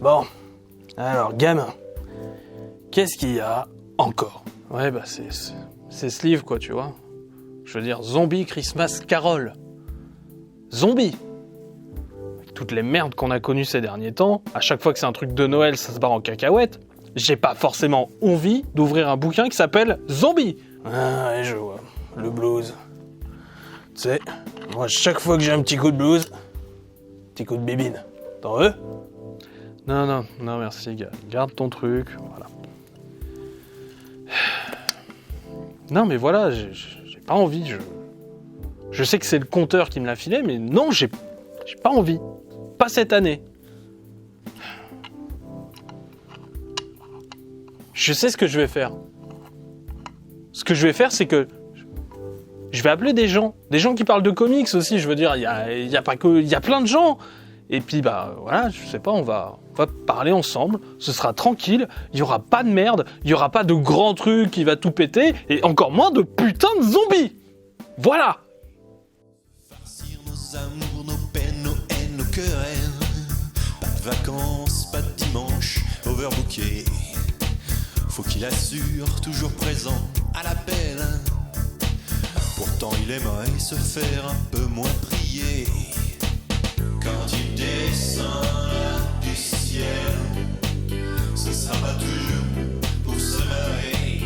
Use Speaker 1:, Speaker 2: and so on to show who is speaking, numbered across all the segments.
Speaker 1: Bon, alors gamin, qu'est-ce qu'il y a encore ?
Speaker 2: Ouais, bah c'est ce livre, quoi, tu vois. Je veux dire, Zombie Christmas Carol. Zombie. Avec toutes les merdes qu'on a connues ces derniers temps, à chaque fois que c'est un truc de Noël, ça se barre en cacahuète. J'ai pas forcément envie d'ouvrir un bouquin qui s'appelle Zombie.
Speaker 1: Ah ouais, je vois. Le blues. Tu sais, moi, chaque fois que j'ai un petit coup de blues, petit coup de bébine. T'en veux ?
Speaker 2: Non, merci, gars. Garde ton truc, voilà. Non, mais voilà, j'ai pas envie. Je sais que c'est le compteur qui me l'a filé, mais non, j'ai pas envie. Pas cette année. Je sais ce que je vais faire. Ce que je vais faire, c'est que je vais appeler des gens qui parlent de comics aussi. Je veux dire, il y a pas que, il y a plein de gens. Et puis bah voilà, je sais pas, on va parler ensemble. Ce sera tranquille. Il y aura pas de merde. Il y aura pas de grands trucs qui va tout péter. Et encore moins de putain de zombies. Voilà.
Speaker 3: Farcir nos amours, nos peines, nos haines, nos querelles. Pas de vacances, pas de dimanche, overbooké. Faut qu'il assure, toujours présent à l'appel. Pourtant il aimerait se faire un peu moins prier. Quand il descend du ciel, ce sera pas toujours pour se marrer.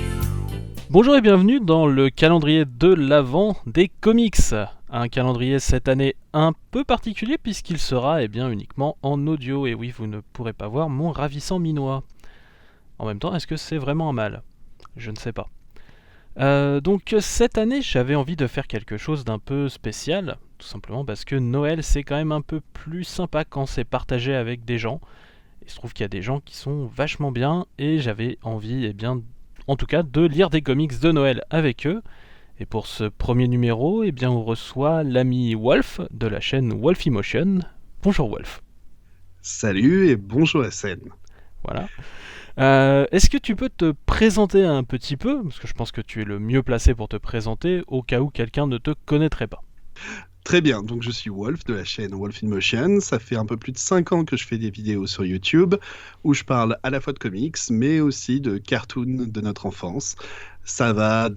Speaker 2: Bonjour et bienvenue dans le calendrier de l'Avent des comics. Un calendrier cette année un peu particulier puisqu'il sera uniquement en audio. Et oui, vous ne pourrez pas voir mon ravissant minois. En même temps, est-ce que c'est vraiment un mal ? Je ne sais pas. Donc cette année, j'avais envie de faire quelque chose d'un peu spécial, tout simplement parce que Noël, c'est quand même un peu plus sympa quand c'est partagé avec des gens. Il se trouve qu'il y a des gens qui sont vachement bien, et j'avais envie, en tout cas, de lire des comics de Noël avec eux. Et pour ce premier numéro, on reçoit l'ami Wolf de la chaîne Wolfimotion. Bonjour Wolf.
Speaker 4: Salut et bonjour SN.
Speaker 2: Voilà. Est-ce que tu peux te présenter un petit peu, parce que je pense que tu es le mieux placé pour te présenter, au cas où quelqu'un ne te connaîtrait pas.
Speaker 4: Très bien, donc je suis Wolf de la chaîne Wolf in Motion. Ça fait un peu plus de 5 ans que je fais des vidéos sur YouTube, où je parle à la fois de comics, mais aussi de cartoons de notre enfance. Ça va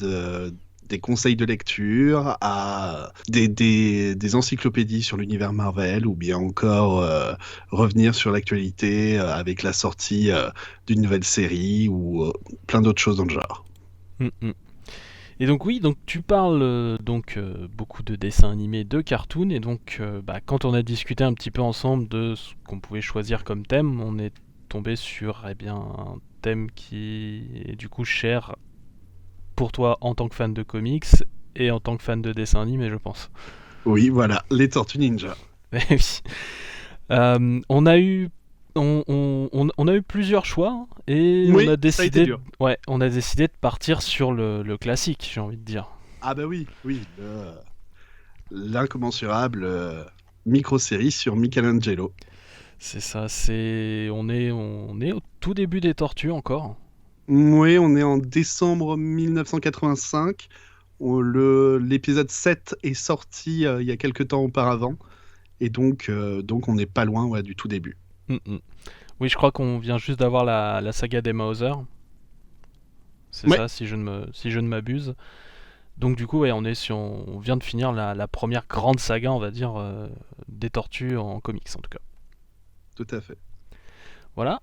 Speaker 4: des conseils de lecture à des encyclopédies sur l'univers Marvel, ou bien encore revenir sur l'actualité avec la sortie d'une nouvelle série ou plein d'autres choses dans le genre.
Speaker 2: Et donc oui, donc tu parles beaucoup de dessins animés, de cartoons, et donc quand on a discuté un petit peu ensemble de ce qu'on pouvait choisir comme thème, on est tombé sur un thème qui est du coup cher pour toi en tant que fan de comics et en tant que fan de dessins animés, je pense.
Speaker 4: Oui, voilà, les Tortues Ninja.
Speaker 2: Oui. On a eu plusieurs choix et
Speaker 4: oui,
Speaker 2: on a décidé
Speaker 4: dur.
Speaker 2: De partir sur le classique, j'ai envie de dire.
Speaker 4: Ah bah oui, l'incommensurable micro-série sur Michelangelo.
Speaker 2: C'est ça, on est au tout début des Tortues encore.
Speaker 4: Oui, on est en décembre 1985. L'épisode 7 est sorti il y a quelques temps auparavant. Et donc on n'est pas loin du tout début.
Speaker 2: Oui, je crois qu'on vient juste d'avoir la saga des Mauser. C'est ça, si je ne m'abuse. Donc du coup, on vient de finir la première grande saga, on va dire, des Tortues en comics en tout cas.
Speaker 4: Tout à fait.
Speaker 2: Voilà.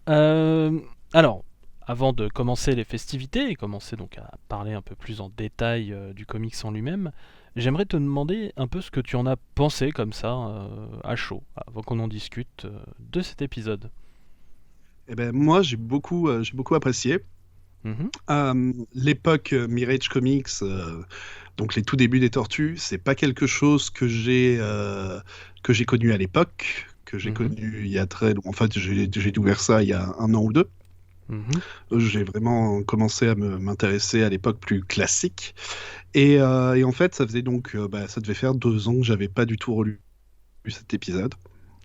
Speaker 2: Alors, avant de commencer les festivités et commencer donc à parler un peu plus en détail du comics en lui-même, j'aimerais te demander un peu ce que tu en as pensé comme ça, à chaud, avant qu'on en discute de cet épisode.
Speaker 4: Eh ben, moi, j'ai beaucoup apprécié. L'époque Mirage Comics, donc les tout débuts des Tortues, c'est pas quelque chose que j'ai connu à l'époque, que j'ai connu il y a très longtemps. En fait, j'ai découvert ça il y a 1 an ou 2. J'ai vraiment commencé à m'intéresser à l'époque plus classique. Et en fait, ça faisait donc, ça devait faire 2 ans que j'avais pas du tout relu cet épisode.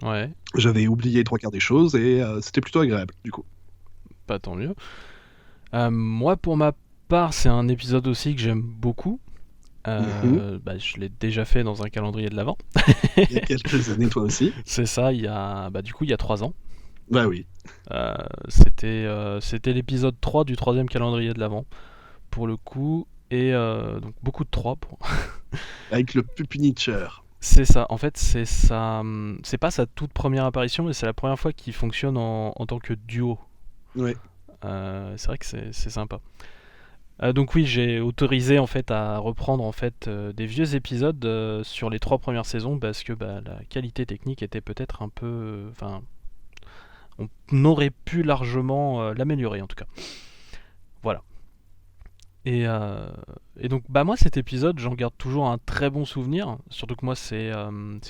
Speaker 2: Ouais.
Speaker 4: J'avais oublié 3/4 des choses et c'était plutôt agréable, du coup.
Speaker 2: Pas tant mieux. Moi, pour ma part, c'est un épisode aussi que j'aime beaucoup. Je l'ai déjà fait dans un calendrier de l'Avent.
Speaker 4: Il y a quelques années, toi aussi.
Speaker 2: C'est ça, il y a 3 ans.
Speaker 4: Bah oui.
Speaker 2: C'était l'épisode 3 du troisième calendrier de l'Avent, pour le coup, et donc beaucoup de 3 pour...
Speaker 4: Avec le Pupinicher.
Speaker 2: C'est ça, en fait c'est pas sa toute première apparition, mais c'est la première fois qu'il fonctionne en tant que duo.
Speaker 4: Ouais.
Speaker 2: C'est vrai que c'est sympa. Donc oui, j'ai autorisé en fait à reprendre en fait des vieux épisodes sur les 3 premières saisons parce que la qualité technique était peut-être un peu... Enfin, on aurait pu largement l'améliorer en tout cas. Voilà. Et donc moi cet épisode j'en garde toujours un très bon souvenir, surtout que moi c'est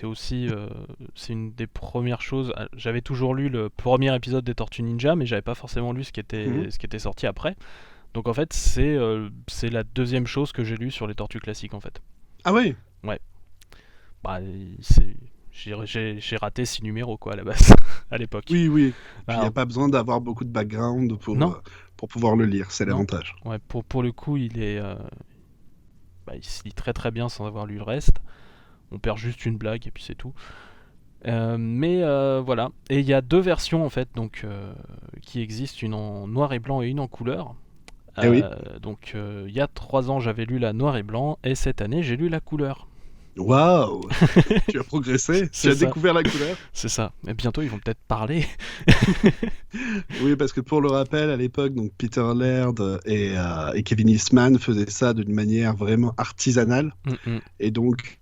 Speaker 2: aussi c'est une des premières choses. J'avais toujours lu le premier épisode des Tortues Ninja, mais j'avais pas forcément lu ce qui était sorti après. Donc en fait c'est la deuxième chose que j'ai lu sur les Tortues classiques en fait.
Speaker 4: Ah ouais.
Speaker 2: Bah j'ai raté 6 numéros quoi à la base à l'époque.
Speaker 4: Oui, oui. Puis il n'y
Speaker 2: Alors,
Speaker 4: a pas besoin d'avoir beaucoup de background
Speaker 2: Non.
Speaker 4: pour pouvoir le lire, c'est
Speaker 2: Non.
Speaker 4: l'avantage.
Speaker 2: Ouais, pour le coup, il se lit très très bien sans avoir lu le reste. On perd juste une blague et puis c'est tout. Mais voilà. Et il y a 2 versions en fait, donc qui existent, une en noir et blanc et une en couleur.
Speaker 4: Eh oui.
Speaker 2: Donc il y a 3 ans, j'avais lu la noir et blanc, et cette année, j'ai lu la couleur.
Speaker 4: Waouh. Tu as progressé.
Speaker 2: C'est
Speaker 4: Tu as
Speaker 2: ça.
Speaker 4: découvert la couleur.
Speaker 2: C'est ça. Et bientôt, ils vont peut-être parler.
Speaker 4: Oui, parce que pour le rappel, à l'époque, donc Peter Laird et Kevin Eastman faisaient ça d'une manière vraiment artisanale. Et donc,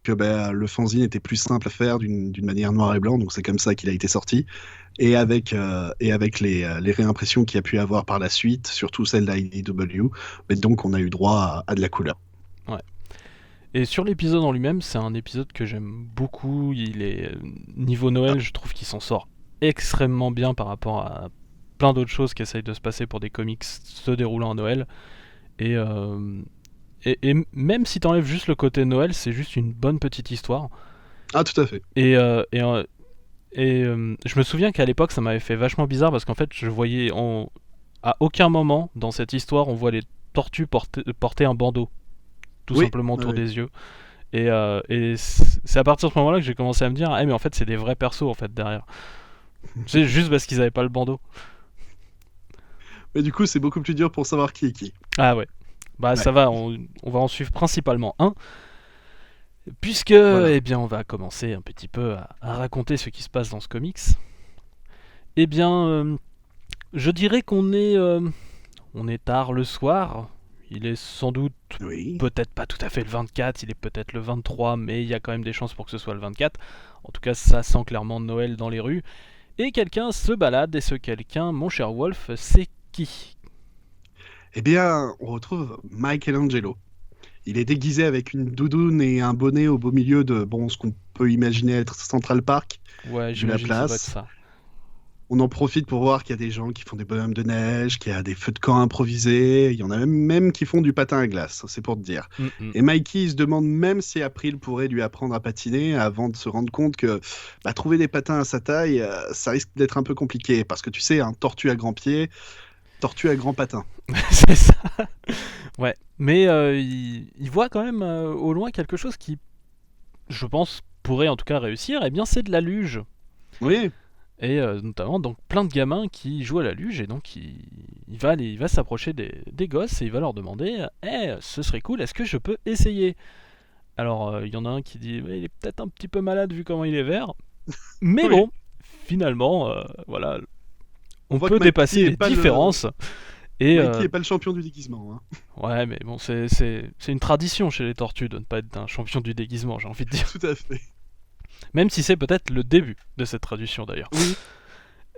Speaker 4: le fanzine était plus simple à faire d'une manière noir et blanc. Donc, c'est comme ça qu'il a été sorti. Et avec les réimpressions qu'il y a pu avoir par la suite, surtout celle d'IDW, mais donc on a eu droit à de la couleur.
Speaker 2: Ouais. Et sur l'épisode en lui-même, c'est un épisode que j'aime beaucoup. Il est niveau Noël, je trouve qu'il s'en sort extrêmement bien par rapport à plein d'autres choses qui essayent de se passer pour des comics se déroulant à Noël. Et même si t'enlèves juste le côté Noël, c'est juste une bonne petite histoire.
Speaker 4: Ah, tout à fait.
Speaker 2: Et je me souviens qu'à l'époque, ça m'avait fait vachement bizarre parce qu'en fait, je voyais à aucun moment dans cette histoire, on voit les tortues porter un bandeau, tout simplement autour des yeux. Et c'est à partir de ce moment-là que j'ai commencé à me dire, mais en fait, c'est des vrais persos en fait derrière. C'est juste parce qu'ils avaient pas le bandeau.
Speaker 4: Mais du coup, c'est beaucoup plus dur pour savoir qui est qui.
Speaker 2: Ah ouais. Ça va, on va en suivre principalement un. Puisque,
Speaker 4: Voilà.
Speaker 2: on va commencer un petit peu à raconter ce qui se passe dans ce comics. Je dirais qu'on est tard le soir. Il est sans doute peut-être pas tout à fait le 24, il est peut-être le 23, mais il y a quand même des chances pour que ce soit le 24. En tout cas, ça sent clairement Noël dans les rues. Et quelqu'un se balade, et ce quelqu'un, mon cher Wolf, c'est qui ?
Speaker 4: Eh bien, on retrouve Michelangelo. Il est déguisé avec une doudoune et un bonnet au beau milieu de ce qu'on peut imaginer être Central Park.
Speaker 2: Ouais,
Speaker 4: de la
Speaker 2: j'imagine que ça doit être
Speaker 4: place.
Speaker 2: ça.
Speaker 4: On en profite pour voir qu'il y a des gens qui font des bonhommes de neige, qu'il y a des feux de camp improvisés. Il y en a même qui font du patin à glace, c'est pour te dire. Et Mikey il se demande même si April pourrait lui apprendre à patiner avant de se rendre compte que trouver des patins à sa taille, ça risque d'être un peu compliqué. Parce que tu sais, un tortue à grands pieds, tortue à grands patins.
Speaker 2: C'est ça. Ouais, mais il voit quand même au loin quelque chose qui, je pense, pourrait en tout cas réussir. Eh bien, c'est de la luge.
Speaker 4: Oui.
Speaker 2: Et notamment donc plein de gamins qui jouent à la luge, et donc il va s'approcher des gosses et il va leur demander ce serait cool, est-ce que je peux essayer ? Alors il y en a un qui dit il est peut-être un petit peu malade vu comment il est vert, mais
Speaker 4: Oui.
Speaker 2: bon, finalement voilà, on
Speaker 4: voit
Speaker 2: peut
Speaker 4: que Mikey
Speaker 2: dépasser
Speaker 4: est
Speaker 2: les
Speaker 4: pas
Speaker 2: différences. Et
Speaker 4: Mikey n'est pas le champion du déguisement. Hein.
Speaker 2: ouais, mais bon, c'est une tradition chez les tortues de ne pas être un champion du déguisement, j'ai envie de dire.
Speaker 4: Tout à fait.
Speaker 2: Même si c'est peut-être le début de cette tradition d'ailleurs.
Speaker 4: Oui.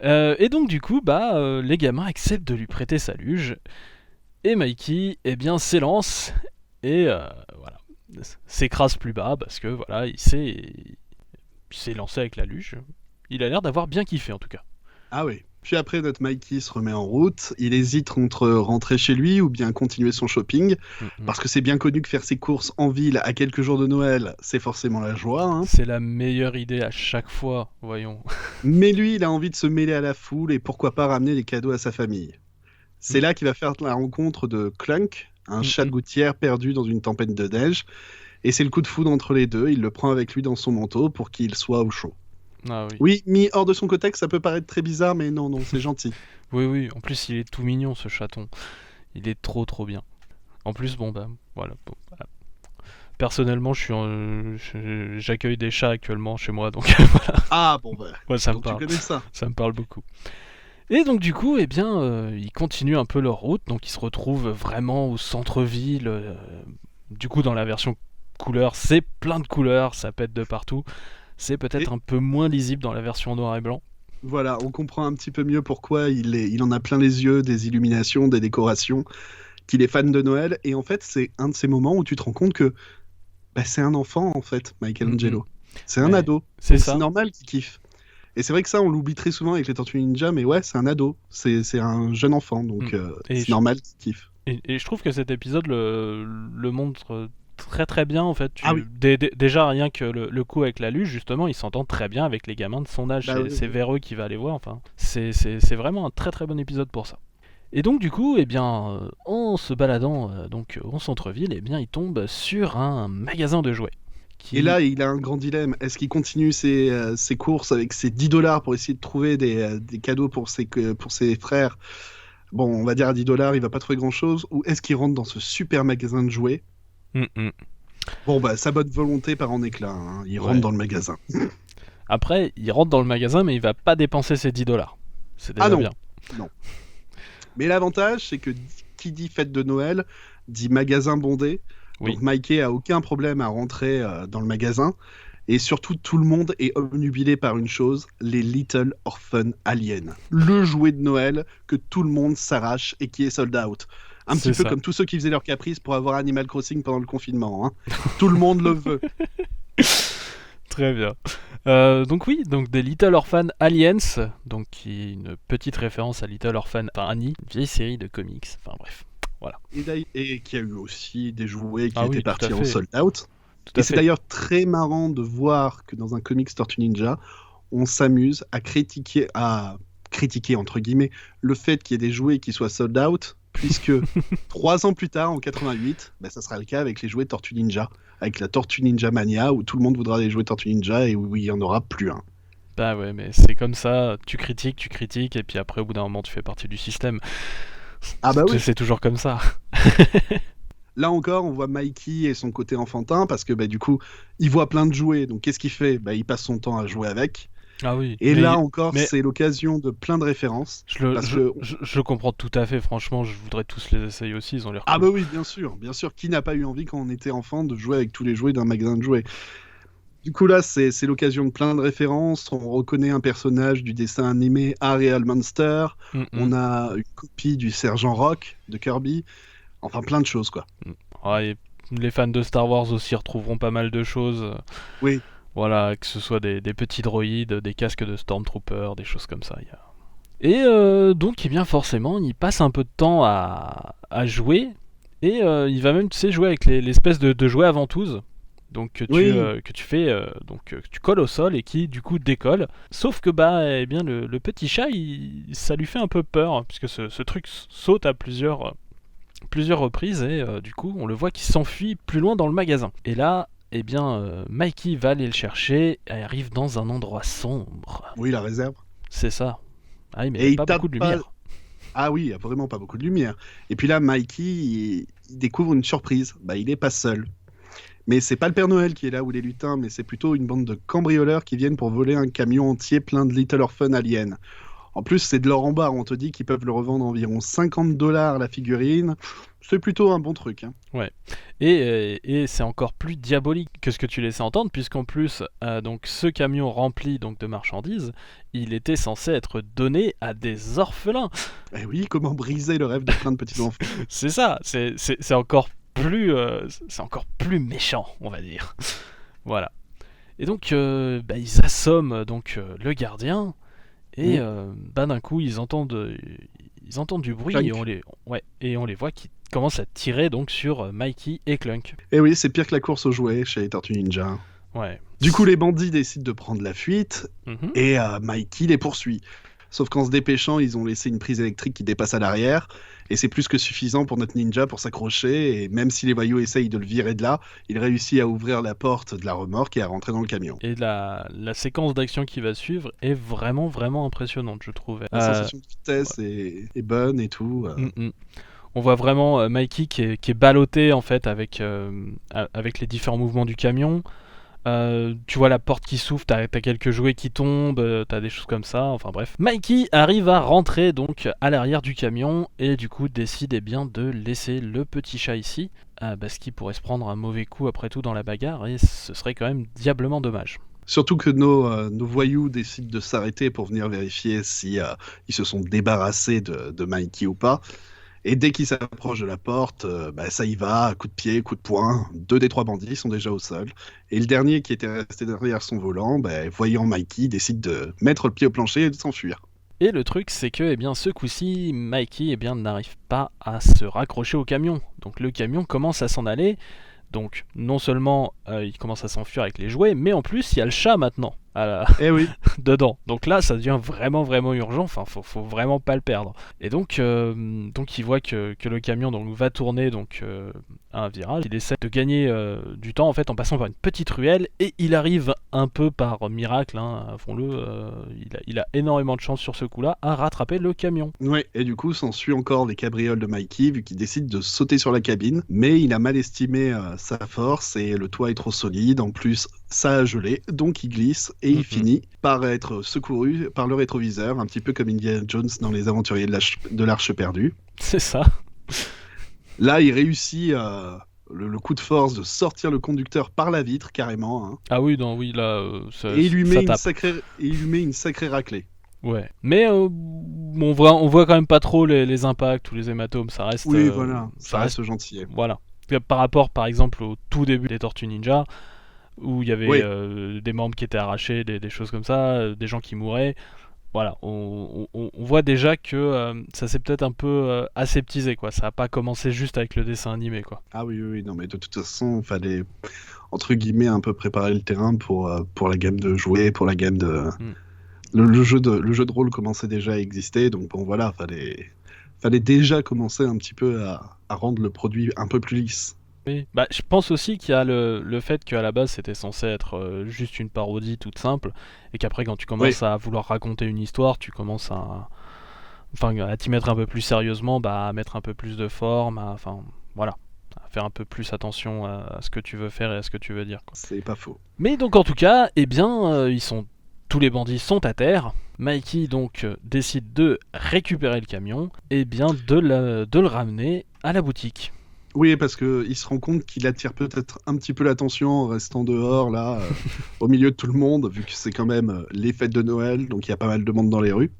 Speaker 2: Et donc du coup, les gamins acceptent de lui prêter sa luge. Et Mikey, s'élance et voilà, s'écrase plus bas parce que voilà, il s'est lancé avec la luge. Il a l'air d'avoir bien kiffé en tout cas.
Speaker 4: Ah oui. Puis après, notre Mikey se remet en route. Il hésite entre rentrer chez lui ou bien continuer son shopping. Parce que c'est bien connu que faire ses courses en ville à quelques jours de Noël, c'est forcément la joie. Hein.
Speaker 2: C'est la meilleure idée à chaque fois, voyons.
Speaker 4: Mais lui, il a envie de se mêler à la foule et pourquoi pas ramener des cadeaux à sa famille. C'est là qu'il va faire la rencontre de Clunk, un chat de gouttière perdu dans une tempête de neige. Et c'est le coup de foudre entre les deux. Il le prend avec lui dans son manteau pour qu'il soit au chaud.
Speaker 2: Ah oui.
Speaker 4: Oui, mis hors de son contexte, ça peut paraître très bizarre, mais non, c'est gentil.
Speaker 2: Oui, en plus il est tout mignon ce chaton. Il est trop bien. En plus, bon bah voilà. Bon, bah, personnellement, j'accueille des chats actuellement chez moi, donc voilà.
Speaker 4: Ah bon, bah,
Speaker 2: Ouais, ça me
Speaker 4: donc tu
Speaker 2: parle.
Speaker 4: connais ça.
Speaker 2: Ça me parle beaucoup. Et donc du coup, eh bien, ils continuent un peu leur route, donc ils se retrouvent vraiment au centre-ville. Du coup, dans la version couleur, c'est plein de couleurs, ça pète de partout. C'est peut-être un peu moins lisible dans la version noir et blanc.
Speaker 4: Voilà, on comprend un petit peu mieux pourquoi il en a plein les yeux, des illuminations, des décorations, qu'il est fan de Noël. Et en fait, c'est un de ces moments où tu te rends compte que c'est un enfant, en fait, Michelangelo. C'est un
Speaker 2: Ouais,
Speaker 4: ado.
Speaker 2: c'est
Speaker 4: Donc
Speaker 2: ça.
Speaker 4: c'est normal qu'il kiffe. Et c'est vrai que ça, on l'oublie très souvent avec les Tortues Ninja, mais ouais, c'est un ado. C'est un jeune enfant, donc
Speaker 2: Et
Speaker 4: c'est
Speaker 2: je-
Speaker 4: normal qu'il kiffe.
Speaker 2: Et je trouve que cet épisode le montre très bien en fait.
Speaker 4: Ah oui.
Speaker 2: Déjà rien que le coup avec la luge, justement, il s'entend très bien avec les gamins de son âge.
Speaker 4: Bah
Speaker 2: C'est
Speaker 4: oui.
Speaker 2: vers eux qu'il va aller voir. Enfin, c'est vraiment un très bon épisode pour ça. Et donc du coup, eh bien, en se baladant donc en centre-ville, eh bien, il tombe sur un magasin de jouets.
Speaker 4: Et là, il a un grand dilemme. Est-ce qu'il continue ses courses avec ses $10 pour essayer de trouver des cadeaux pour ses frères? Bon, on va dire à $10, il va pas trouver grand-chose. Ou est-ce qu'il rentre dans ce super magasin de jouets? Bon, bah, sa bonne volonté part en éclat, hein. Il rentre dans le magasin.
Speaker 2: Après, il rentre dans le magasin, mais il va pas dépenser ses $10. C'est déjà
Speaker 4: Ah non.
Speaker 2: bien.
Speaker 4: Non. Mais l'avantage, c'est que qui dit fête de Noël, dit magasin bondé.
Speaker 2: Oui.
Speaker 4: Donc Mikey a aucun problème à rentrer dans le magasin. Et surtout, tout le monde est obnubilé par une chose, les Little Orphan Aliens. Le jouet de Noël que tout le monde s'arrache et qui est sold out. Un petit peu
Speaker 2: ça.
Speaker 4: comme tous ceux qui faisaient leur caprice pour avoir Animal Crossing pendant le confinement, hein. Tout le monde le veut.
Speaker 2: Très bien. Donc oui, donc des Little Orphan Aliens, donc qui est une petite référence à Little Orphan Annie, une vieille série de comics. Enfin bref, voilà.
Speaker 4: Et qui a eu aussi des jouets qui
Speaker 2: Ah oui,
Speaker 4: étaient
Speaker 2: tout à
Speaker 4: partis en
Speaker 2: fait.
Speaker 4: sold out.
Speaker 2: Tout
Speaker 4: Et
Speaker 2: à
Speaker 4: c'est
Speaker 2: fait.
Speaker 4: d'ailleurs très marrant de voir que dans un comics Tortue Ninja, on s'amuse à critiquer entre guillemets le fait qu'il y ait des jouets qui soient sold out, puisque 3 ans plus tard, en 88, ça sera le cas avec les jouets Tortue Ninja, avec la Tortue Ninja Mania, où tout le monde voudra des jouets Tortue Ninja et où il n'y en aura plus un.
Speaker 2: Bah ouais, mais c'est comme ça, tu critiques, et puis après au bout d'un moment tu fais partie du système.
Speaker 4: Ah bah oui.
Speaker 2: C'est toujours comme ça.
Speaker 4: Là encore, on voit Mikey et son côté enfantin, parce que du coup, il voit plein de jouets, donc qu'est-ce qu'il fait? Il passe son temps à jouer avec.
Speaker 2: Ah oui.
Speaker 4: Et
Speaker 2: mais
Speaker 4: là encore,
Speaker 2: mais-
Speaker 4: c'est l'occasion de plein de références. parce que...
Speaker 2: je comprends tout à fait, franchement, je voudrais tous les essayer aussi, ils ont l'air
Speaker 4: Ah
Speaker 2: cool.
Speaker 4: bah oui, bien sûr. Qui n'a pas eu envie quand on était enfant de jouer avec tous les jouets d'un magasin de jouets? Du coup là, c'est l'occasion de plein de références. On reconnaît un personnage du dessin animé Ariel Monster. On a une copie du Sergent Rock de Kirby. Enfin, plein de choses, quoi.
Speaker 2: Ah, et les fans de Star Wars aussi retrouveront pas mal de choses.
Speaker 4: Oui.
Speaker 2: Voilà, que ce soit des petits droïdes, des casques de Stormtrooper, des choses comme ça. Et donc, eh bien, forcément, il passe un peu de temps à jouer. Et il va même, tu sais, jouer avec l'espèce de jouet à ventouse. Donc que tu fais, que tu colles au sol et qui du coup décolle. Sauf que eh bien le petit chat, ça lui fait un peu peur, hein, puisque ce truc saute à plusieurs reprises et du coup on le voit qui s'enfuit plus loin dans le magasin. Et là, eh bien Mikey va aller le chercher et arrive dans un endroit sombre.
Speaker 4: Oui, la réserve.
Speaker 2: C'est ça. Ah oui, mais
Speaker 4: Et
Speaker 2: il
Speaker 4: il
Speaker 2: n'y a pas beaucoup de lumière.
Speaker 4: Ah oui, il n'y a vraiment pas beaucoup de lumière. Et puis là, Mikey, il découvre une surprise. Il n'est pas seul. Mais c'est pas le Père Noël qui est là ou les lutins, mais c'est plutôt une bande de cambrioleurs qui viennent pour voler un camion entier plein de Little Orphan Aliens. En plus, c'est de l'or en barre. On te dit qu'ils peuvent le revendre environ $50 la figurine. C'est plutôt un bon truc, hein.
Speaker 2: Ouais. Et c'est encore plus diabolique que ce que tu laissais entendre, puisqu'en plus, donc ce camion rempli donc de marchandises, il était censé être donné à des orphelins.
Speaker 4: Eh oui, comment briser le rêve de plein de petits enfants.
Speaker 2: C'est ça. C'est encore plus méchant, on va dire. Voilà. Et donc, ils assomment donc le gardien. Et d'un coup, ils entendent du bruit
Speaker 4: Clunk.
Speaker 2: et on les voit qui commencent à tirer donc sur Mikey et Clunk.
Speaker 4: Eh oui, c'est pire que la course aux jouets chez les Tortues Ninja.
Speaker 2: Ouais.
Speaker 4: Du coup, les bandits décident de prendre la fuite
Speaker 2: Mhm.
Speaker 4: et Mikey les poursuit. Sauf qu'en se dépêchant, ils ont laissé une prise électrique qui dépasse à l'arrière. Et c'est plus que suffisant pour notre ninja pour s'accrocher. Et même si les voyous essayent de le virer de là, il réussit à ouvrir la porte de la remorque et à rentrer dans le camion.
Speaker 2: Et la séquence d'action qui va suivre est vraiment, vraiment impressionnante, je trouve.
Speaker 4: La sensation de vitesse est bonne et tout.
Speaker 2: On voit vraiment Mikey qui est ballotté en fait avec les différents mouvements du camion. Tu vois la porte qui s'ouvre, t'as quelques jouets qui tombent, t'as des choses comme ça, enfin bref. Mikey arrive à rentrer donc à l'arrière du camion et du coup décide bien de laisser le petit chat ici, parce qu'il pourrait se prendre un mauvais coup après tout dans la bagarre et ce serait quand même diablement dommage.
Speaker 4: Surtout que nos voyous décident de s'arrêter pour venir vérifier si ils se sont débarrassés de Mikey ou pas. Et dès qu'ils s'approchent de la porte, ça y va, coup de pied, coup de poing. 2 des 3 bandits sont déjà au sol. Et le dernier qui était resté derrière son volant, voyant Mikey, décide de mettre le pied au plancher et de s'enfuir.
Speaker 2: Et le truc c'est que ce coup-ci, Mikey n'arrive pas à se raccrocher au camion. Donc le camion commence à s'en aller. Donc non seulement il commence à s'enfuir avec les jouets, mais en plus il y a le chat maintenant
Speaker 4: Eh oui.
Speaker 2: dedans. Donc là ça devient vraiment vraiment urgent, enfin faut vraiment pas le perdre. Et donc il voit que le camion donc, va tourner à un virage. Il essaie de gagner du temps en fait en passant par une petite ruelle et il arrive un peu par miracle, avouons-le, il a énormément de chance sur ce coup-là à rattraper le camion.
Speaker 4: Ouais, et du coup s'ensuit encore les cabrioles de Mikey vu qu'il décide de sauter sur la cabine, mais il a mal estimé sa force et le toit est trop solide, en plus ça a gelé, donc il glisse et il finit par être secouru par le rétroviseur, un petit peu comme Indiana Jones dans Les Aventuriers de l'Arche perdue.
Speaker 2: C'est ça.
Speaker 4: Là il réussit le coup de force de sortir le conducteur par la vitre carrément.
Speaker 2: Ah oui, non, oui, là
Speaker 4: et il lui met une sacrée raclée.
Speaker 2: Ouais, mais on voit quand même pas trop les impacts ou les hématomes, ça reste...
Speaker 4: Oui, voilà, ça reste gentil.
Speaker 2: Voilà. Par rapport, par exemple, au tout début des Tortues Ninja, où il y avait des membres qui étaient arrachés, des choses comme ça, des gens qui mouraient, voilà, on voit déjà que ça s'est peut-être un peu aseptisé, quoi. Ça n'a pas commencé juste avec le dessin animé, quoi.
Speaker 4: Ah oui, non, mais de toute façon, il fallait, entre guillemets, un peu préparer le terrain pour la gamme de jouets, pour la gamme de... Le jeu de rôle commençait déjà à exister, donc bon voilà, fallait déjà commencer un petit peu à rendre le produit un peu plus lisse.
Speaker 2: Oui. Je pense aussi qu'il y a le fait qu'à la base c'était censé être juste une parodie toute simple, et qu'après quand tu commences à vouloir raconter une histoire, tu commences à t'y mettre un peu plus sérieusement, à mettre un peu plus de forme, à faire un peu plus attention à ce que tu veux faire et à ce que tu veux dire, quoi.
Speaker 4: C'est pas faux.
Speaker 2: Mais donc en tout cas, tous les bandits sont à terre. Mikey donc décide de récupérer le camion et de le ramener à la boutique.
Speaker 4: Oui, parce qu'il se rend compte qu'il attire peut-être un petit peu l'attention en restant dehors, là, au milieu de tout le monde, vu que c'est quand même les fêtes de Noël, donc il y a pas mal de monde dans les rues.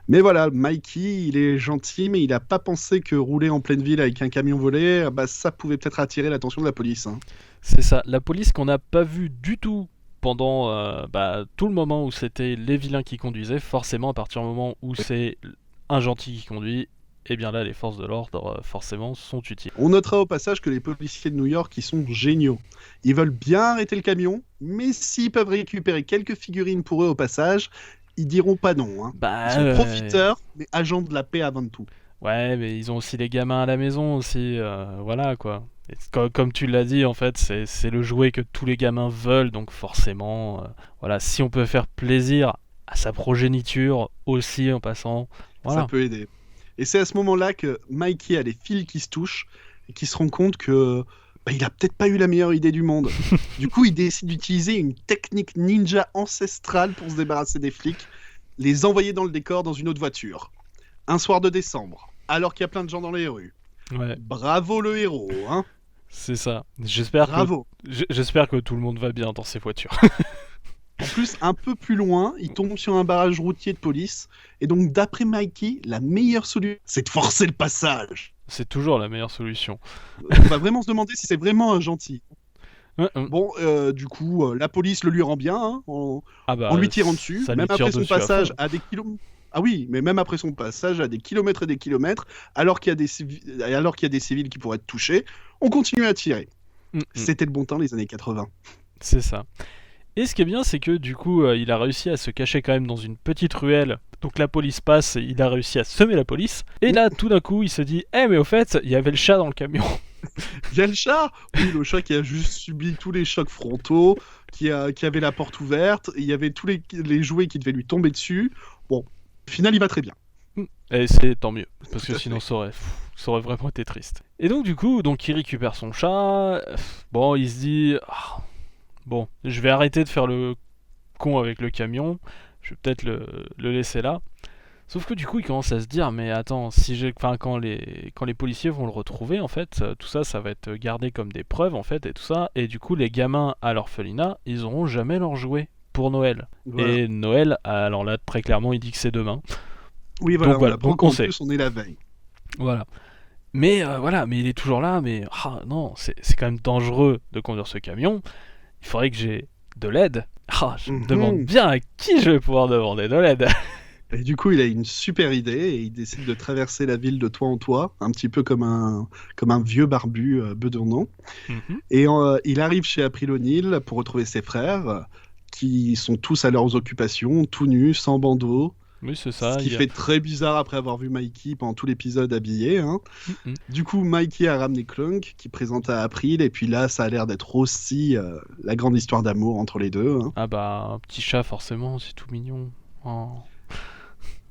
Speaker 4: Mais voilà, Mikey, il est gentil, mais il n'a pas pensé que rouler en pleine ville avec un camion volé, ça pouvait peut-être attirer l'attention de la police.
Speaker 2: C'est ça, la police qu'on n'a pas vue du tout pendant tout le moment où c'était les vilains qui conduisaient. Forcément, à partir du moment où c'est un gentil qui conduit, et bien là les forces de l'ordre forcément sont utiles.
Speaker 4: On notera au passage que les policiers de New York ils sont géniaux. Ils veulent bien arrêter le camion, mais s'ils peuvent récupérer quelques figurines pour eux au passage, ils diront pas non. Ils sont profiteurs, mais agents de la paix avant tout.
Speaker 2: Ouais, mais ils ont aussi les gamins à la maison aussi, voilà quoi. Et comme tu l'as dit, en fait, c'est le jouet que tous les gamins veulent, donc forcément, voilà, si on peut faire plaisir à sa progéniture aussi en passant, voilà.
Speaker 4: Ça peut aider. Et c'est à ce moment-là que Mikey a les fils qui se touchent et qui se rend compte que il a peut-être pas eu la meilleure idée du monde. Du coup, il décide d'utiliser une technique ninja ancestrale pour se débarrasser des flics, les envoyer dans le décor dans une autre voiture. Un soir de décembre, alors qu'il y a plein de gens dans les rues.
Speaker 2: Ouais.
Speaker 4: Bravo le héros, hein.
Speaker 2: C'est ça. J'espère que tout le monde va bien dans ces voitures.
Speaker 4: En plus, un peu plus loin, il tombe sur un barrage routier de police. Et donc, d'après Mikey, la meilleure solution, c'est de forcer le passage.
Speaker 2: C'est toujours la meilleure solution.
Speaker 4: On va vraiment se demander si c'est vraiment un gentil. Bon, du coup, la police le lui rend bien, en lui tirant dessus. Même après son passage à des kilomètres. Ah oui, mais même après son passage à des kilomètres et des kilomètres, alors qu'il y a des civils qui pourraient être touchés, on continue à tirer. C'était le bon temps, les années 80.
Speaker 2: C'est ça. Et ce qui est bien, c'est que du coup, il a réussi à se cacher quand même dans une petite ruelle. Donc la police passe, et il a réussi à semer la police. Et là, tout d'un coup, il se dit « Eh, mais au fait, il y avait le chat dans le camion !»
Speaker 4: Il y a le chat. Oui, le chat qui a juste subi tous les chocs frontaux, qui avait la porte ouverte, il y avait tous les jouets qui devaient lui tomber dessus. Bon, au final, il va très bien.
Speaker 2: Et c'est tant mieux, parce
Speaker 4: Tout
Speaker 2: que
Speaker 4: à
Speaker 2: sinon
Speaker 4: fait.
Speaker 2: ça aurait vraiment été triste. Et donc du coup, il récupère son chat. Bon, il se dit ah, bon, je vais arrêter de faire le con avec le camion. Je vais peut-être le laisser là. Sauf que du coup, il commence à se dire mais attends, quand les policiers vont le retrouver, en fait, tout ça, ça va être gardé comme des preuves en fait et tout ça. Et du coup, les gamins à l'orphelinat, ils auront jamais leur jouet pour Noël.
Speaker 4: Voilà.
Speaker 2: Et Noël, alors là, très clairement, il dit que c'est demain.
Speaker 4: Oui, voilà,
Speaker 2: Donc voilà,
Speaker 4: on apprend
Speaker 2: donc on
Speaker 4: qu'en
Speaker 2: sait.
Speaker 4: plus, on est la veille.
Speaker 2: Voilà. Mais voilà, mais il est toujours là, mais non, c'est quand même dangereux de conduire ce camion. Il faudrait que j'ai de l'aide. Je me demande bien à qui je vais pouvoir demander de l'aide.
Speaker 4: Et du coup, il a une super idée et il décide de traverser la ville de toit en toit, un petit peu comme un vieux barbu bedonnant. Et il arrive chez April O'Neil pour retrouver ses frères, qui sont tous à leurs occupations, tout nus, sans bandeau.
Speaker 2: Oui, c'est
Speaker 4: Ce
Speaker 2: ça.
Speaker 4: qui fait très bizarre après avoir vu Mikey pendant tout l'épisode habillé. Hein.
Speaker 2: Mhm.
Speaker 4: Du coup, Mikey a ramené Clunk, qui présente à April, et puis là, ça a l'air d'être aussi la grande histoire d'amour entre les deux. Hein.
Speaker 2: Ah bah, un petit chat, forcément, c'est tout mignon. Oh.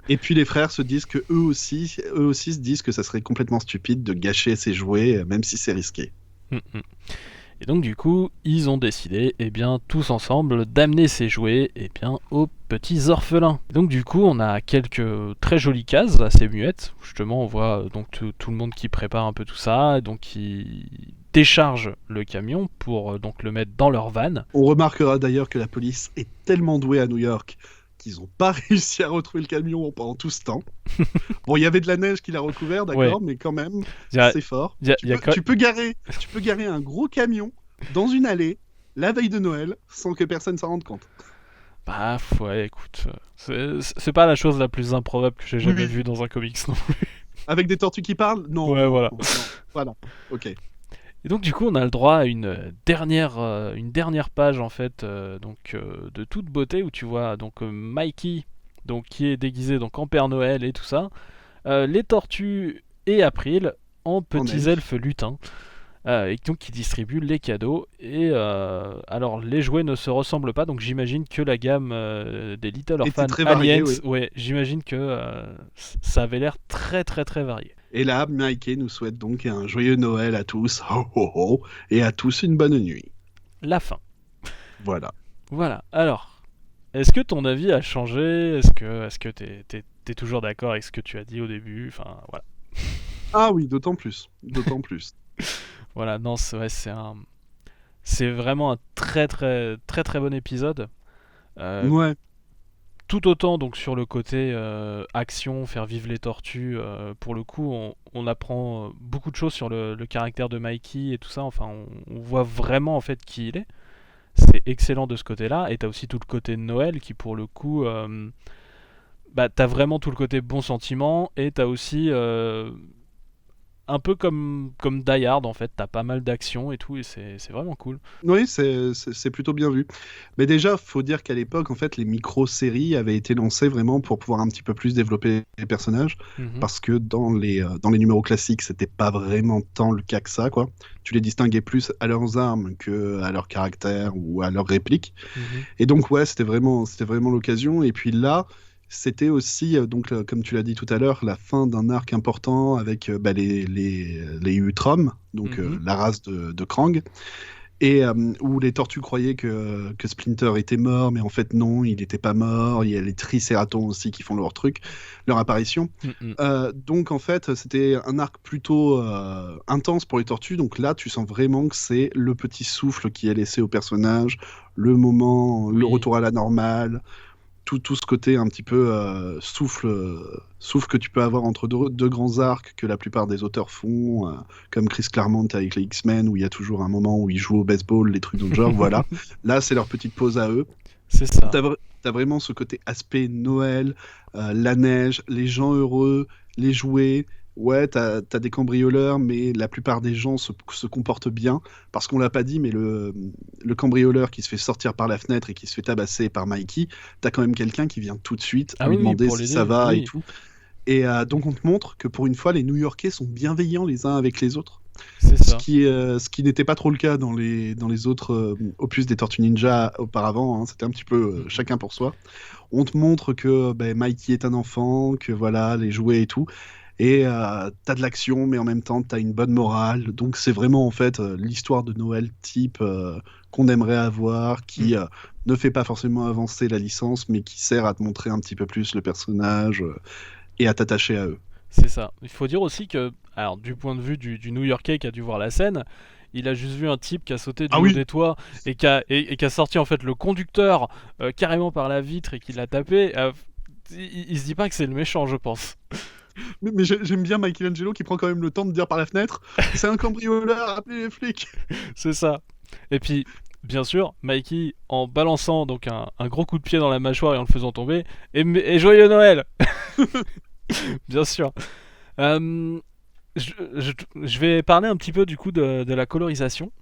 Speaker 4: Et puis les frères se disent que eux aussi se disent que ça serait complètement stupide de gâcher ses jouets, même si c'est risqué.
Speaker 2: Mhm. Et donc du coup, ils ont décidé, tous ensemble, d'amener ces jouets, aux petits orphelins. Et donc du coup, on a quelques très jolies cases, assez muettes. Justement, on voit donc tout le monde qui prépare un peu tout ça, et donc qui décharge le camion pour donc le mettre dans leur van.
Speaker 4: On remarquera d'ailleurs que la police est tellement douée à New York qu'ils n'ont pas réussi à retrouver le camion pendant tout ce temps. Bon, il y avait de la neige qui l'a recouvert, d'accord, mais quand même, c'est fort. Tu peux garer un gros camion dans une allée la veille de Noël sans que personne s'en rende compte.
Speaker 2: Bah ouais, écoute, c'est pas la chose la plus improbable que j'ai jamais vue dans un comics non plus.
Speaker 4: Avec des tortues qui parlent ? Non.
Speaker 2: Ouais, voilà.
Speaker 4: Non, voilà, ok.
Speaker 2: Et donc du coup, on a le droit à une dernière page en fait, de toute beauté où tu vois donc Mikey, donc qui est déguisé donc en Père Noël et tout ça, les tortues et April en petits elfes lutins, et donc qui distribuent les cadeaux. Et alors les jouets ne se ressemblent pas, donc j'imagine que la gamme des Little Orphan Aliens, ouais, j'imagine que ça avait l'air très très très varié.
Speaker 4: Et là, Mikey nous souhaite donc un joyeux Noël à tous, ho ho ho, et à tous une bonne nuit.
Speaker 2: La fin.
Speaker 4: Voilà.
Speaker 2: Voilà. Alors, est-ce que ton avis a changé ? Est-ce que t'es toujours d'accord avec ce que tu as dit au début ? Enfin, voilà.
Speaker 4: Ah oui, d'autant plus.
Speaker 2: Voilà, non, c'est vraiment un très très très très bon épisode.
Speaker 4: Ouais.
Speaker 2: Tout autant donc sur le côté action, faire vivre les tortues, pour le coup on apprend beaucoup de choses sur le caractère de Mikey et tout ça, enfin on voit vraiment en fait qui il est. C'est excellent de ce côté-là, et t'as aussi tout le côté de Noël qui pour le coup, t'as vraiment tout le côté bon sentiment, et t'as aussi un peu comme Die Hard en fait, t'as pas mal d'action et tout, et c'est vraiment cool.
Speaker 4: Oui, c'est plutôt bien vu. Mais déjà, faut dire qu'à l'époque, en fait, les micro-séries avaient été lancées vraiment pour pouvoir un petit peu plus développer les personnages, parce que dans les numéros classiques, c'était pas vraiment tant le cas que ça, quoi. Tu les distinguais plus à leurs armes que à leur caractère ou à leurs répliques. Et donc, ouais, c'était vraiment l'occasion. Et puis là, c'était aussi, comme tu l'as dit tout à l'heure, la fin d'un arc important avec les Utrom, donc la race de Krang, et où les tortues croyaient que Splinter était mort, mais en fait non, il n'était pas mort. Il y a les Tricératons aussi qui font leur apparition. Donc en fait, c'était un arc plutôt intense pour les tortues. Donc là, tu sens vraiment que c'est le petit souffle qui est laissé au personnage, le moment, le retour à la normale. Tout ce côté un petit peu souffle que tu peux avoir entre deux grands arcs que la plupart des auteurs font, comme Chris Claremont avec les X-Men, où il y a toujours un moment où ils jouent au baseball, les trucs dans le genre, voilà. Là, c'est leur petite pause à eux.
Speaker 2: C'est ça.
Speaker 4: T'as vraiment ce côté aspect Noël, la neige, les gens heureux, les jouets. ouais, t'as des cambrioleurs, mais la plupart des gens se comportent bien. Parce qu'on l'a pas dit, mais le cambrioleur qui se fait sortir par la fenêtre et qui se fait tabasser par Mikey, t'as quand même quelqu'un qui vient tout de suite
Speaker 2: Ah
Speaker 4: lui
Speaker 2: oui,
Speaker 4: demander
Speaker 2: pour
Speaker 4: si
Speaker 2: l'aider,
Speaker 4: ça va et
Speaker 2: oui.
Speaker 4: tout. Et donc on te montre que pour une fois, les New-Yorkais sont bienveillants les uns avec les autres.
Speaker 2: C'est ça.
Speaker 4: Ce qui n'était pas trop le cas dans les autres opus des Tortues Ninja auparavant, hein. C'était un petit peu chacun pour soi. On te montre que Mikey est un enfant, que voilà, les jouets et tout. Et t'as de l'action, mais en même temps, t'as une bonne morale. Donc c'est vraiment en fait l'histoire de Noël type qu'on aimerait avoir, qui ne fait pas forcément avancer la licence, mais qui sert à te montrer un petit peu plus le personnage et à t'attacher à eux.
Speaker 2: C'est ça. Il faut dire aussi que, alors du point de vue du New-Yorkais qui a dû voir la scène, il a juste vu un type qui a sauté du
Speaker 4: Ah
Speaker 2: haut
Speaker 4: oui.
Speaker 2: des toits et qui a sorti en fait le conducteur carrément par la vitre et qui l'a tapé. Il se dit pas que c'est le méchant, je pense.
Speaker 4: Mais j'aime bien Michelangelo qui prend quand même le temps de dire par la fenêtre c'est un cambrioleur, appelez les flics.
Speaker 2: C'est ça. Et puis, bien sûr, Mikey, en balançant donc un gros coup de pied dans la mâchoire et en le faisant tomber, et joyeux Noël. Bien sûr. Je vais parler un petit peu du coup de la colorisation.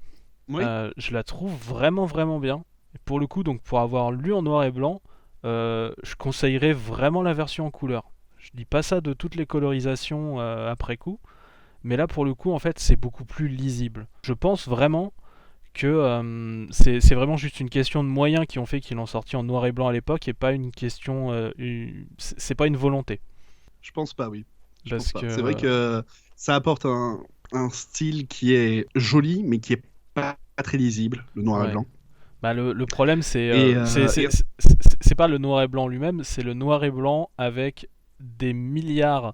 Speaker 4: Oui.
Speaker 2: Je la trouve vraiment vraiment bien. Et pour le coup, donc pour avoir lu en noir et blanc, je conseillerais vraiment la version en couleur. Je dis pas ça de toutes les colorisations après coup, mais là pour le coup en fait c'est beaucoup plus lisible. Je pense vraiment que c'est vraiment juste une question de moyens qui ont fait qu'ils l'ont sorti en noir et blanc à l'époque et pas une question, c'est pas une volonté.
Speaker 4: Je pense pas, oui. Je
Speaker 2: Parce
Speaker 4: pense pas.
Speaker 2: que
Speaker 4: C'est vrai que ça apporte un style qui est joli, mais qui est pas très lisible, le noir
Speaker 2: Ouais.
Speaker 4: et blanc.
Speaker 2: bah, le problème
Speaker 4: Et,
Speaker 2: c'est pas le noir et blanc lui-même, c'est le noir et blanc avec des milliards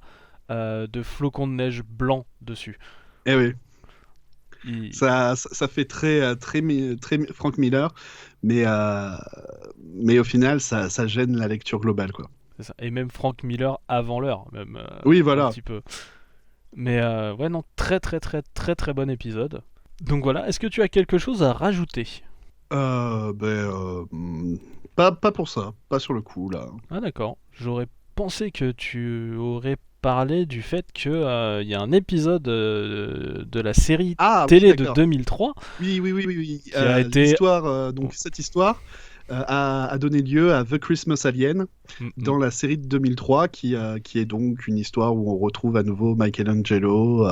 Speaker 2: de flocons de neige blancs dessus.
Speaker 4: eh oui,
Speaker 2: Il-
Speaker 4: ça fait très Frank Miller, mais au final, ça gêne la lecture globale, quoi.
Speaker 2: c'est ça. Et même Frank Miller avant l'heure, même
Speaker 4: Oui,
Speaker 2: un
Speaker 4: voilà.
Speaker 2: petit peu. Mais ouais, non, très très très très très bon épisode. Donc voilà, est-ce que tu as quelque chose à rajouter?
Speaker 4: Pas pour ça, pas sur le coup, là.
Speaker 2: Ah d'accord, j'aurais pensé que tu aurais parlé du fait que y a un épisode de la série
Speaker 4: Ah, oui,
Speaker 2: télé de
Speaker 4: d'accord.
Speaker 2: 2003
Speaker 4: Oui.
Speaker 2: qui a été...
Speaker 4: L'histoire, cette histoire a donné lieu à The Christmas Alien dans la série de 2003, qui est donc une histoire où on retrouve à nouveau Michelangelo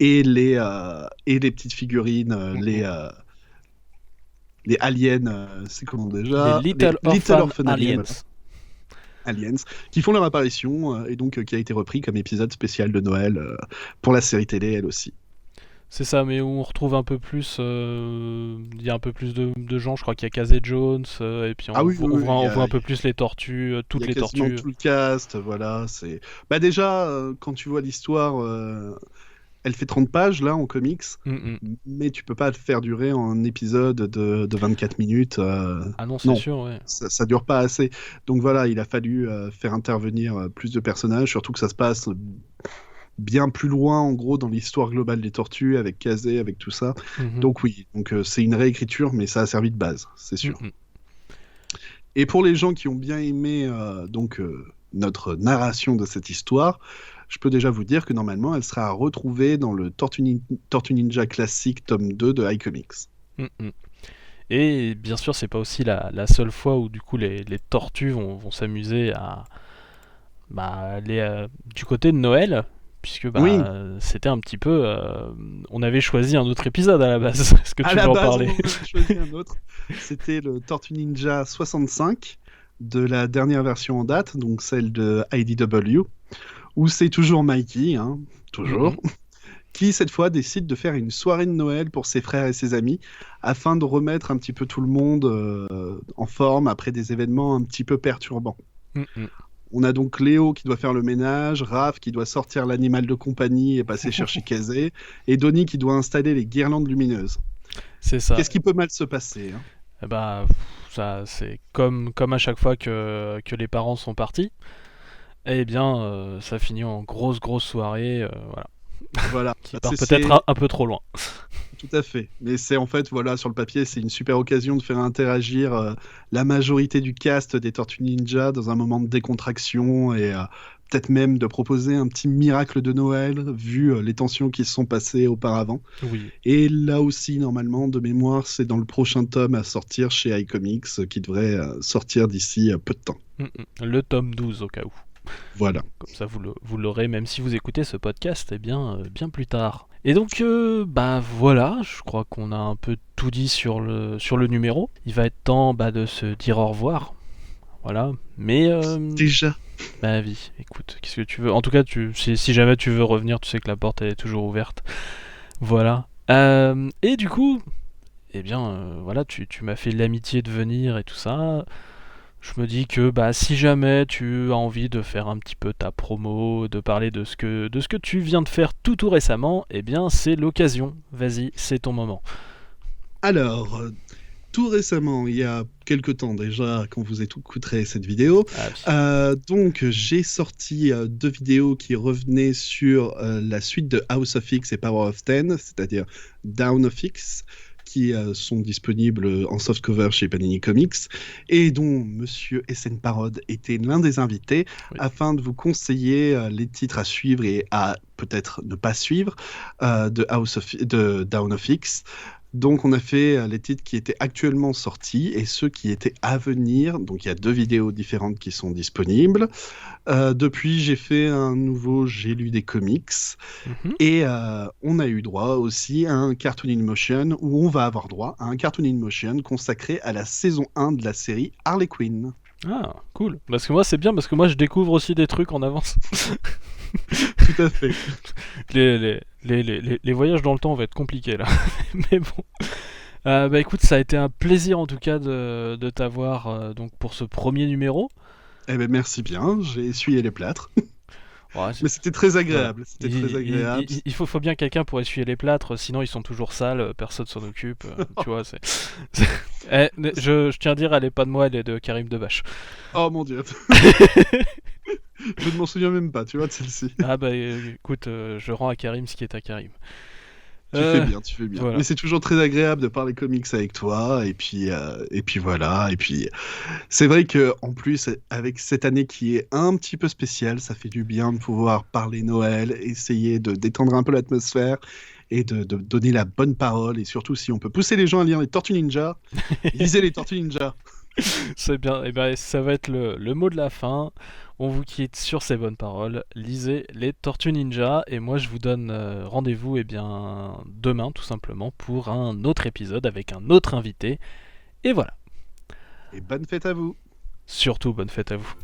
Speaker 4: et les petites figurines, les aliens, c'est comment déjà?
Speaker 2: Les Little Orphan Aliens.
Speaker 4: Voilà. Aliens, qui font leur apparition et donc qui a été repris comme épisode spécial de Noël pour la série télé, elle aussi.
Speaker 2: C'est ça, mais où on retrouve un peu plus... Il y a un peu plus de gens, je crois qu'il y a Casey Jones, et puis
Speaker 4: Ah oui,
Speaker 2: on
Speaker 4: oui,
Speaker 2: voit,
Speaker 4: il y
Speaker 2: on
Speaker 4: a-
Speaker 2: voit un peu plus les tortues, toutes
Speaker 4: Il y a
Speaker 2: les
Speaker 4: quasiment
Speaker 2: tortues.
Speaker 4: tout le cast, voilà. Déjà, quand tu vois l'histoire, elle fait 30 pages là en comics, mais tu peux pas le faire durer en un épisode de 24 minutes.
Speaker 2: Ah non, c'est
Speaker 4: non.
Speaker 2: sûr, ouais.
Speaker 4: Ça dure pas assez. Donc voilà, il a fallu faire intervenir plus de personnages, surtout que ça se passe bien plus loin en gros dans l'histoire globale des tortues, avec Kazé, avec tout ça.
Speaker 2: Mhm.
Speaker 4: Donc oui, c'est une réécriture, mais ça a servi de base, c'est sûr.
Speaker 2: Mhm.
Speaker 4: Et pour les gens qui ont bien aimé notre narration de cette histoire, je peux déjà vous dire que normalement elle sera à retrouver dans le Tortue Ninja classique tome 2 de iComics.
Speaker 2: Mhm. Et bien sûr, c'est pas aussi la seule fois où du coup les tortues vont s'amuser à aller du côté de Noël, puisque
Speaker 4: Oui.
Speaker 2: c'était un petit peu... on avait choisi un autre épisode à la base. Est-ce que
Speaker 4: À
Speaker 2: tu
Speaker 4: la
Speaker 2: veux en
Speaker 4: base,
Speaker 2: parler?
Speaker 4: on a choisi un autre. C'était le Tortue Ninja 65 de la dernière version en date, donc celle de IDW, où c'est toujours Mikey, hein, toujours, qui cette fois décide de faire une soirée de Noël pour ses frères et ses amis, afin de remettre un petit peu tout le monde en forme après des événements un petit peu perturbants.
Speaker 2: Mhm.
Speaker 4: On a donc Léo qui doit faire le ménage, Raph qui doit sortir l'animal de compagnie et passer chercher Kazé, et Donnie qui doit installer les guirlandes lumineuses.
Speaker 2: C'est ça.
Speaker 4: Qu'est-ce qui peut mal se passer, hein?
Speaker 2: Eh ben, ça, c'est comme à chaque fois que les parents sont partis. Eh bien, ça finit en grosse soirée, voilà,
Speaker 4: Voilà.
Speaker 2: qui part
Speaker 4: C'est-
Speaker 2: peut-être un peu trop loin.
Speaker 4: Tout à fait. Mais c'est en fait, voilà, sur le papier, c'est une super occasion de faire interagir la majorité du cast des Tortues Ninja dans un moment de décontraction et peut-être même de proposer un petit miracle de Noël, vu les tensions qui se sont passées auparavant.
Speaker 2: Oui.
Speaker 4: Et là aussi, normalement, de mémoire, c'est dans le prochain tome à sortir chez iComics, qui devrait sortir d'ici peu de temps.
Speaker 2: Le tome 12 au cas où.
Speaker 4: Voilà.
Speaker 2: Comme ça, vous l'aurez, même si vous écoutez ce podcast, bien plus tard. Et donc, voilà, je crois qu'on a un peu tout dit sur le numéro. Il va être temps de se dire au revoir. Voilà. Mais...
Speaker 4: Déjà.
Speaker 2: Bah oui, écoute, qu'est-ce que tu veux. En tout cas, si jamais tu veux revenir, tu sais que la porte elle est toujours ouverte. Voilà. Et du coup, voilà, tu m'as fait l'amitié de venir et tout ça. Je me dis que si jamais tu as envie de faire un petit peu ta promo, de parler de ce que tu viens de faire tout récemment, c'est l'occasion. Vas-y, c'est ton moment.
Speaker 4: Alors, tout récemment, il y a quelques temps déjà, quand vous écouterez cette vidéo, donc j'ai sorti 2 vidéos qui revenaient sur la suite de House of X et Power of Ten, c'est-à-dire Down of X, qui sont disponibles en softcover chez Panini Comics, et dont Monsieur SN Parod était l'un des invités, afin de vous conseiller les titres à suivre et à peut-être ne pas suivre de Down of X. Donc on a fait les titres qui étaient actuellement sortis et ceux qui étaient à venir. Donc il y a 2 vidéos différentes qui sont disponibles. Depuis, j'ai fait un nouveau J'ai lu des comics. Et on a eu droit aussi à un Cartoon in Motion, où on va avoir droit à un Cartoon in Motion consacré à la saison 1 de la série Harley Quinn.
Speaker 2: Ah, cool. Parce que moi, c'est bien, parce que moi, je découvre aussi des trucs en avance.
Speaker 4: Tout à fait.
Speaker 2: Les voyages dans le temps vont être compliqués, là. Mais bon. Écoute, ça a été un plaisir, en tout cas, de t'avoir donc pour ce premier numéro.
Speaker 4: Eh ben, merci bien. J'ai essuyé les plâtres.
Speaker 2: Ouais,
Speaker 4: mais c'était très agréable. C'était très agréable.
Speaker 2: Il faut bien quelqu'un pour essuyer les plâtres, sinon ils sont toujours sales, personne s'en occupe. Tu vois, je tiens à dire, elle est pas de moi, elle est de Karim Debache.
Speaker 4: Oh mon dieu. Je ne m'en souviens même pas, tu vois, de celle-ci.
Speaker 2: Écoute, je rends à Karim ce qui est à Karim.
Speaker 4: Tu fais bien.
Speaker 2: Voilà.
Speaker 4: Mais c'est toujours très agréable de parler comics avec toi, et puis voilà. Et puis, c'est vrai que en plus, avec cette année qui est un petit peu spéciale, ça fait du bien de pouvoir parler Noël, essayer de détendre un peu l'atmosphère et de donner la bonne parole. Et surtout, si on peut pousser les gens à lire les Tortues Ninja, lisez les Tortues Ninja.
Speaker 2: C'est bien. Ça va être le mot de la fin. On vous quitte sur ces bonnes paroles. Lisez les Tortues Ninja. Et moi, je vous donne rendez-vous demain, tout simplement, pour un autre épisode avec un autre invité. Et voilà.
Speaker 4: Et bonne fête à vous.
Speaker 2: Surtout, bonne fête à vous.